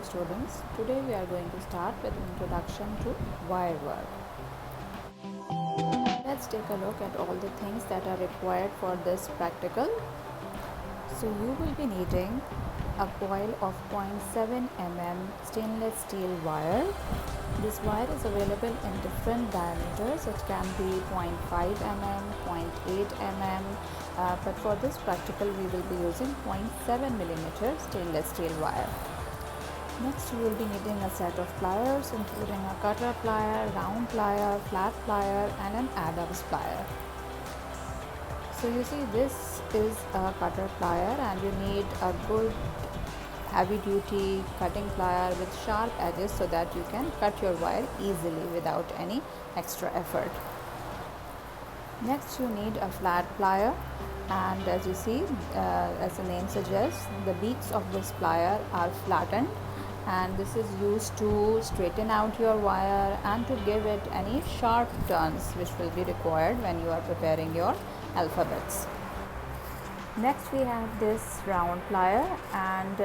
students. Today we are going to start with an introduction to wire work. Let's take a look at all the things that are required for this practical. So you will be needing a coil of 0.7 mm stainless steel wire. This wire is available in different diameters. It can be 0.5 mm, 0.8 mm, but for this practical we will be using 0.7 millimeter stainless steel wire. Next you will be needing a set of pliers including a cutter plier, round plier, flat plier and an Adams plier. So you see, this is a cutter plier and you need a good heavy duty cutting plier with sharp edges so that you can cut your wire easily without any extra effort. Next you need a flat plier, and as you see, as the name suggests, the beaks of this plier are flattened, and this is used to straighten out your wire and to give it any sharp turns which will be required when you are preparing your alphabets. Next we have this round plier, and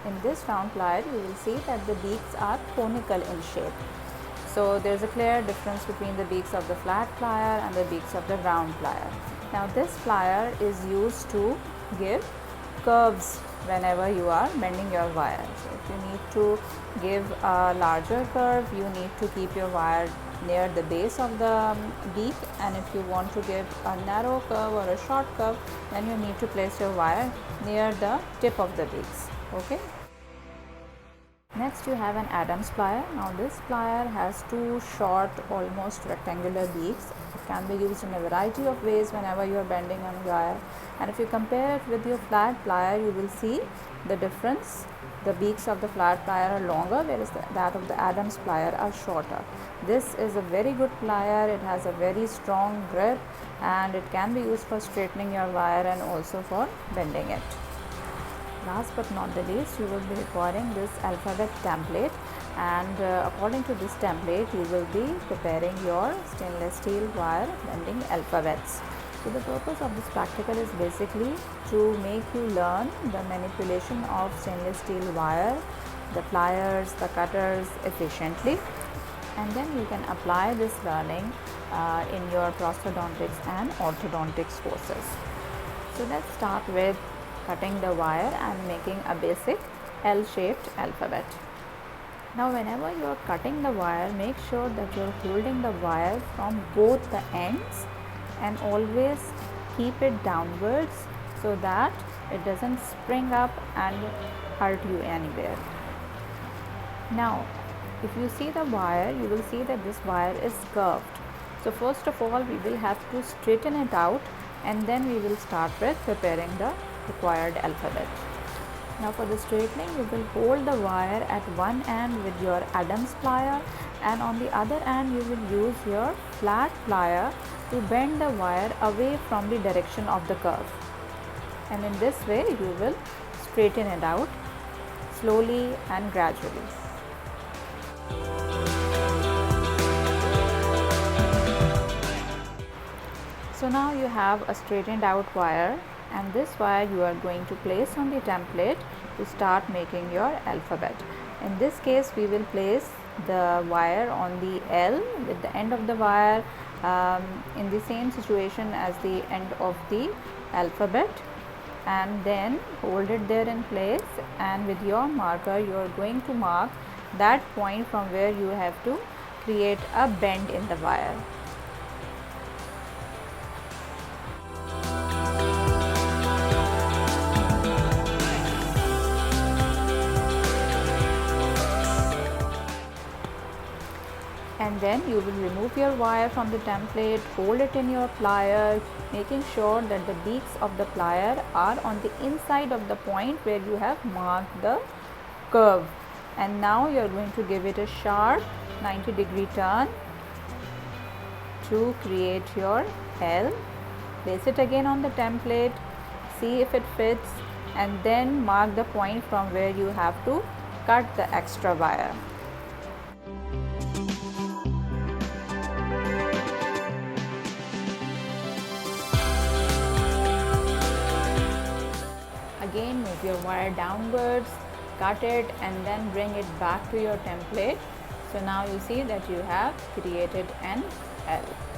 in this round plier you will see that the beaks are conical in shape. So there is a clear difference between the beaks of the flat plier and the beaks of the round plier. Now this plier is used to give curves whenever you are bending your wire. So if you need to give a larger curve, you need to keep your wire near the base of the beak, and if you want to give a narrow curve or a short curve, then you need to place your wire near the tip of the beaks. Okay. Next you have an Adams plier. Now this plier has two short, almost rectangular beaks. It can be used in a variety of ways whenever you are bending on wire, and if you compare it with your flat plier, you will see the difference. The beaks of the flat plier are longer, whereas that of the Adams plier are shorter. This is a very good plier. It has a very strong grip and it can be used for straightening your wire and also for bending it. Last but not the least, you will be requiring this alphabet template, and according to this template you will be preparing your stainless steel wire bending alphabets. So the purpose of this practical is basically to make you learn the manipulation of stainless steel wire, the pliers, the cutters efficiently, and then you can apply this learning in your prosthodontics and orthodontics courses. So let's start with cutting the wire and making a basic L-shaped alphabet. Now whenever you are cutting the wire, make sure that you are holding the wire from both the ends and always keep it downwards so that it doesn't spring up and hurt you anywhere. Now if you see the wire, you will see that this wire is curved. So first of all we will have to straighten it out, and then we will start with preparing the required alphabet. Now for the straightening, you will hold the wire at one end with your Adams plier, and on the other end you will use your flat plier to bend the wire away from the direction of the curve, and in this way you will straighten it out slowly and gradually. So now you have a straightened out wire, and this wire you are going to place on the template to start making your alphabet. In this case we will place the wire on the L with the end of the wire in the same situation as the end of the alphabet, and then hold it there in place, and with your marker you are going to mark that point from where you have to create a bend in the wire. And then you will remove your wire from the template, hold it in your plier, making sure that the beaks of the plier are on the inside of the point where you have marked the curve. And now you are going to give it a sharp 90-degree turn to create your L. Place it again on the template, see if it fits, and then mark the point from where you have to cut the extra wire. Again, move your wire downwards, cut it and then bring it back to your template. So now you see that you have created an L.